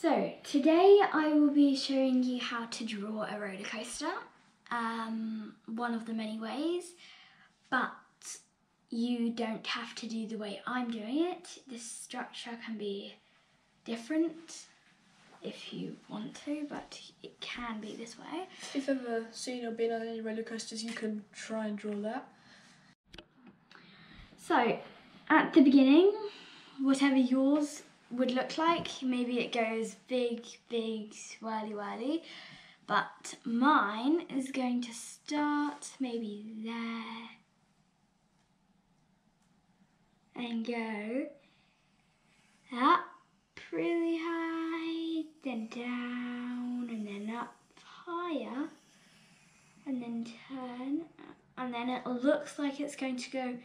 So today I will be showing you how to draw a roller coaster, one of the many ways, but you don't have to do the way I'm doing it. This structure can be different if you want to, but it can be this way. If you've ever seen or been on any roller coasters, you can try and draw that. So at the beginning, whatever yours would look like, maybe it goes big, swirly, but mine is going to start maybe there and go up really high, then down, and then up higher, and then turn, and then it looks like it's going to go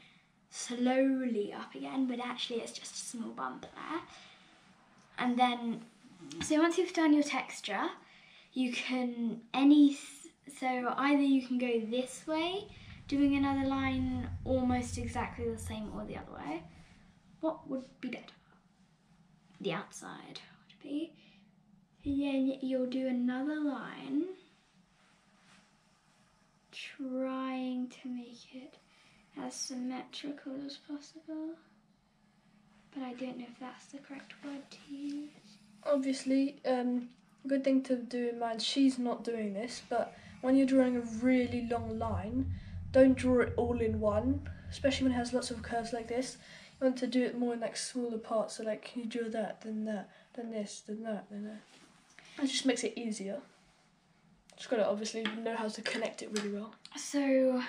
slowly up again, but actually it's just a small bump there. And then, so once you've done your texture, you can so either you can go this way, doing another line almost exactly the same, or the other way. What would be better? The outside would be. Then you'll do another line, trying to make it as symmetrical as possible. But I don't know if that's the correct word to use. Obviously, good thing to do in mind, she's not doing this, but when you're drawing a really long line, don't draw it all in one, especially when it has lots of curves like this. You want to do it more in like smaller parts, so like you draw that, then this, then that, then that. It just makes it easier. Just gotta obviously know how to connect it really well. So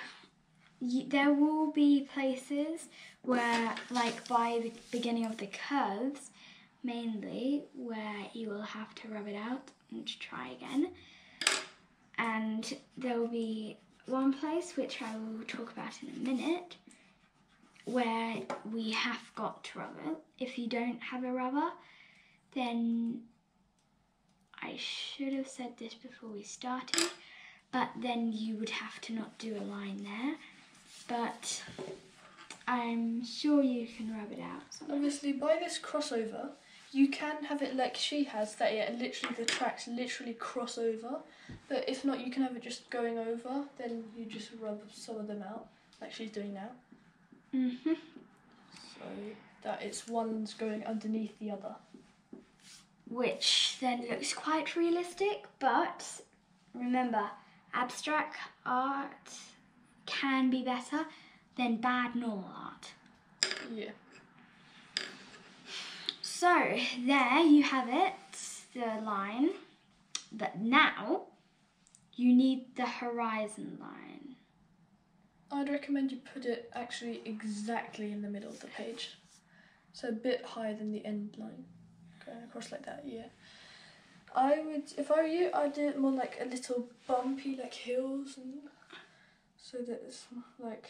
there will be places where, like by the beginning of the curves, mainly, where you will have to rub it out and try again. And there will be one place, which I will talk about in a minute, where we have got to rub it. If you don't have a rubber, then I should have said this before we started, but then you would have to not do a line there. But I'm sure you can rub it out. Obviously, by this crossover, you can have it like she has, that literally the tracks literally cross over. But if not, you can have it just going over, then you just rub some of them out, like she's doing now. So that it's one's going underneath the other. Which then looks quite realistic, but remember, abstract art can be better than bad normal art. Yeah. So there you have it, the line, but now you need the horizon line. I'd recommend you put it actually exactly in the middle of the page, so a bit higher than the end line, going across like that. Yeah. I would, if I were you, I'd do it more like a little bumpy, like hills, and so that it's like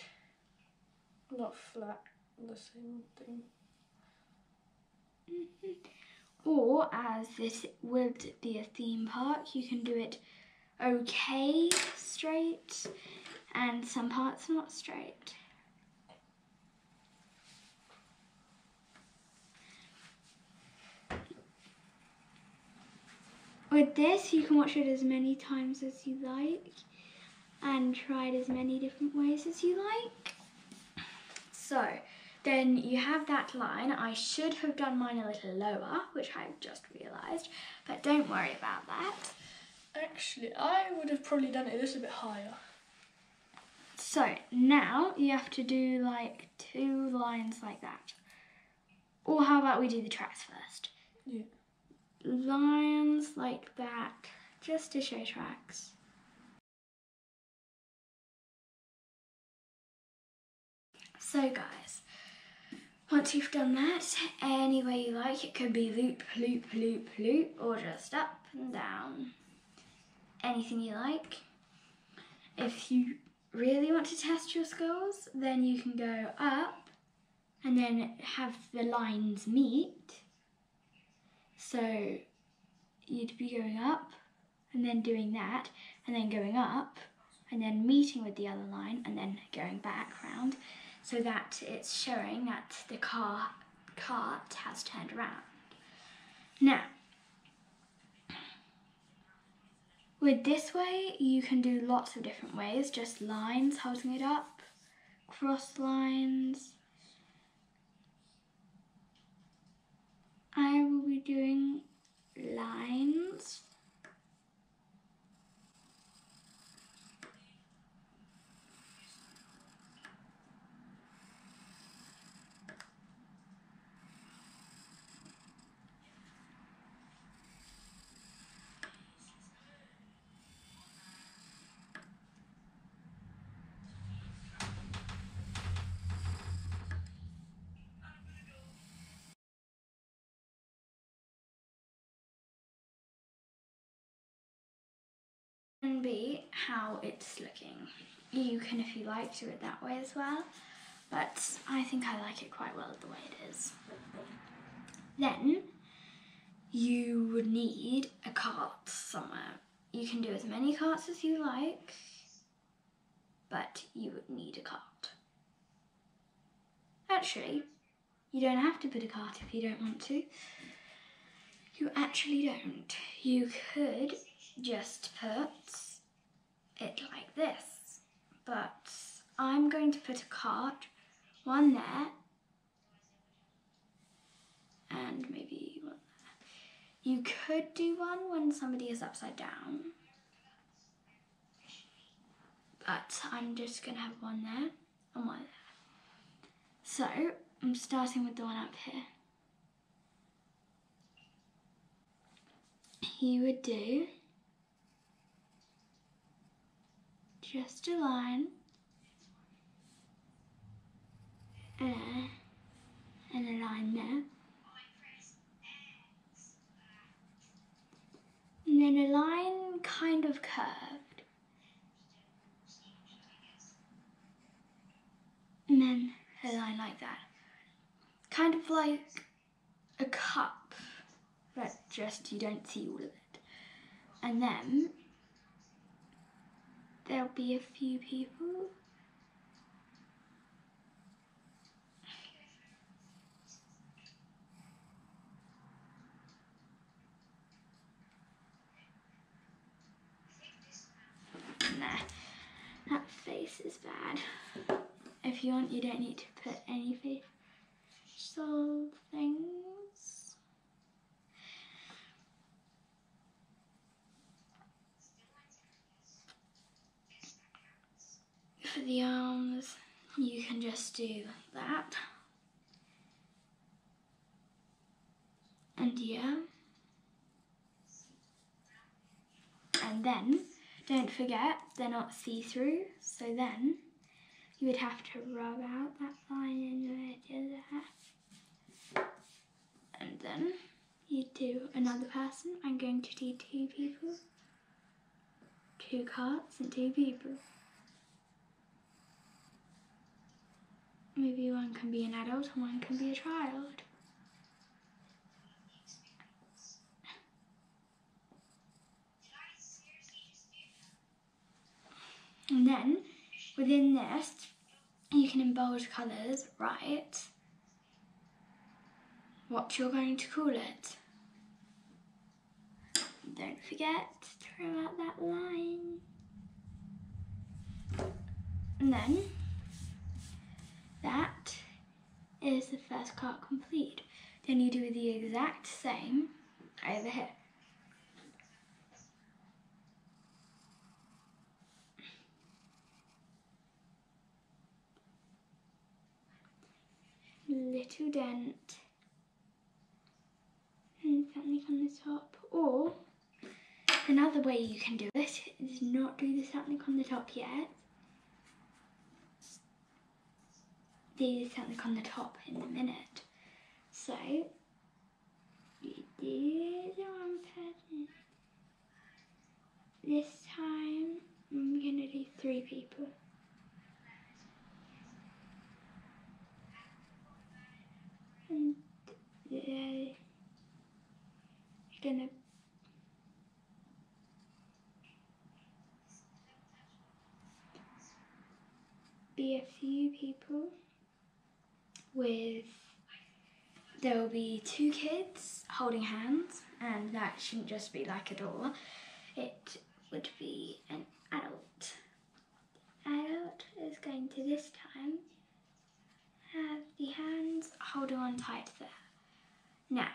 not flat, the same thing. Or, as this would be a theme park, you can do it okay straight and some parts not straight. With this, you can watch it as many times as you like and try it as many different ways as you like. So then you have that line. I should have done mine a little lower, which I've just realised, but don't worry about that. Actually, I would have probably done it a little bit higher. So now you have to do like 2 lines like that. Or how about we do the tracks first? Yeah. Lines like that, just to show tracks. So guys, once you've done that, any way you like, it could be loop, loop, loop, loop, or just up and down. Anything you like. If you really want to test your skills, then you can go up and then have the lines meet. So you'd be going up and then doing that, and then going up and then meeting with the other line and then going back round, so that it's showing that the cart has turned around. Now, With this way, you can do lots of different ways, just lines holding it up, cross lines. I will be doing lines. And be how it's looking. You can, if you like, do it that way as well, but I think I like it quite well the way it is. Then you would need a cart somewhere. You can do as many carts as you like, but you would need a cart. Actually, you don't have to put a cart if you don't want to. You actually don't. You could just put it like this, but I'm going to put a cart, one there, and maybe one there. You could do one when somebody is upside down, but I'm just going to have one there and one there. So I'm starting with the one up here. You would do just a line there and a line there, and then a line kind of curved, and then a line like that, kind of like a cup, but just you don't see all of it. And then there'll be a few people. Nah, that face is bad. If you want, you don't need to put any facial things. For the arms, you can just do that. And yeah. And then, don't forget, they're not see-through, so then you would have to rub out that line in the edge of there. And then you do another person. I'm going to do 2 people, 2 carts and 2 people. Maybe one can be an adult and one can be a child. And then within this, you can embellish colours, write what you're going to call it. Don't forget to trim out that line. And then that is the first card complete. Then you do the exact same over here. Little dent and something on the top. Or another way you can do it is not do the something on the top yet. Do something on the top in a minute. So you do the one person. This time I'm gonna do 3 people. And they're gonna be a few people with, there will be 2 kids holding hands, and that shouldn't just be like a door. It would be an adult. Adult is going to this time have the hands holding on tight there. Now,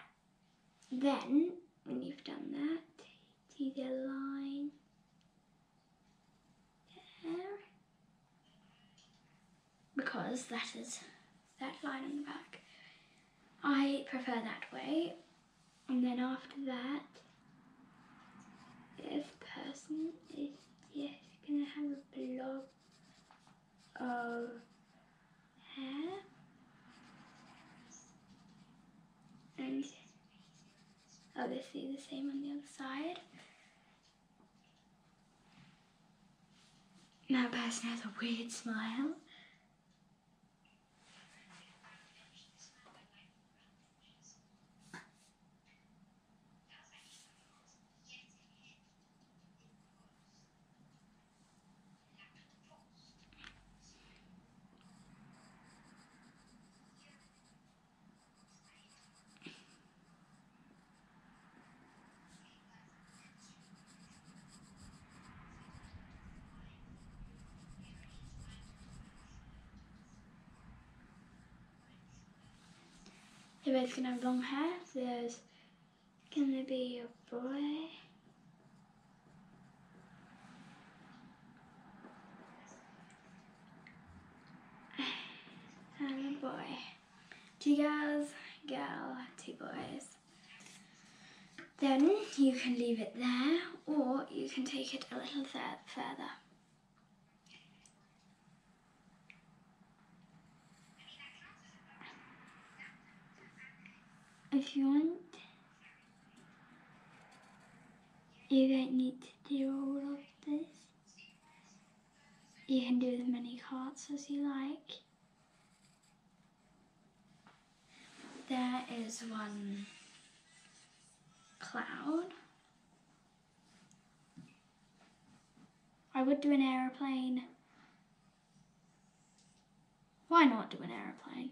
then, when you've done that, see the line there? Because that is that line on the back. I prefer that way. And then after that, this person is just going to have a blob of hair. And obviously the same on the other side. That person has a weird smile. They're both gonna have long hair. There's gonna be a boy. And a boy. 2 girls, girl, 2 boys. Then you can leave it there, or you can take it a little further. If you want, you don't need to do all of this. You can do as many hearts as you like. There is one cloud. I would do an aeroplane. Why not do an aeroplane?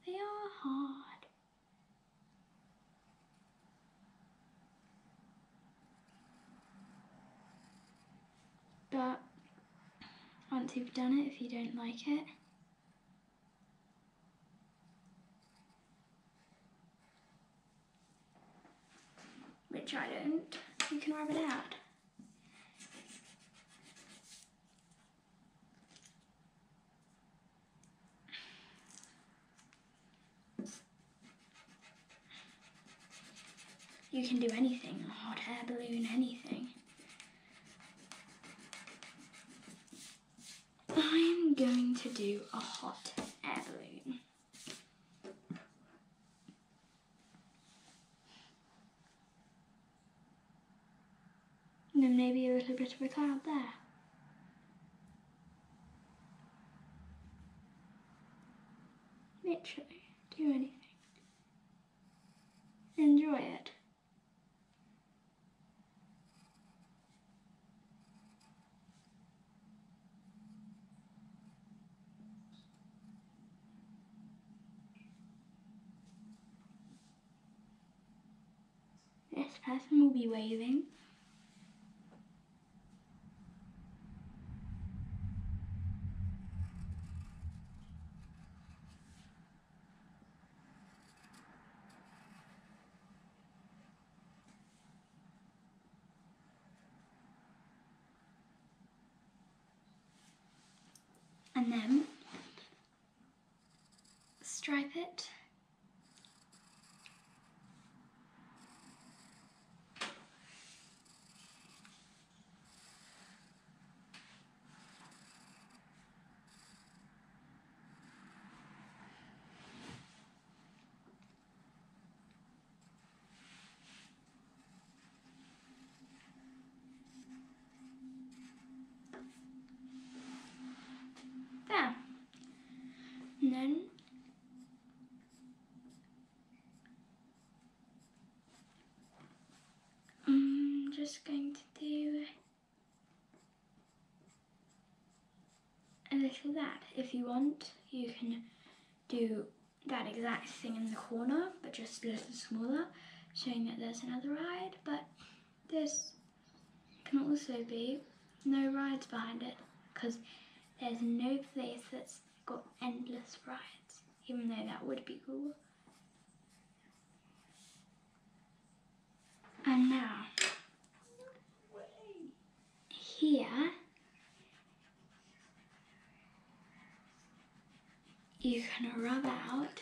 They are hard. But once you've done it, if you don't like it, which I don't, you can rub it out. You can do anything, a hot air balloon, anything. I'm going to do a hot air balloon. And then maybe a little bit of a cloud there. Literally, do anything. Enjoy it. This person will be waving. And then stripe it. There. And then I'm just going to do a little that. If you want, you can do that exact thing in the corner, but just a little smaller. showing that there's another ride, but this can also be no rides behind it, because there's no place that's got endless rides, even though that would be cool. And now, here, you can rub out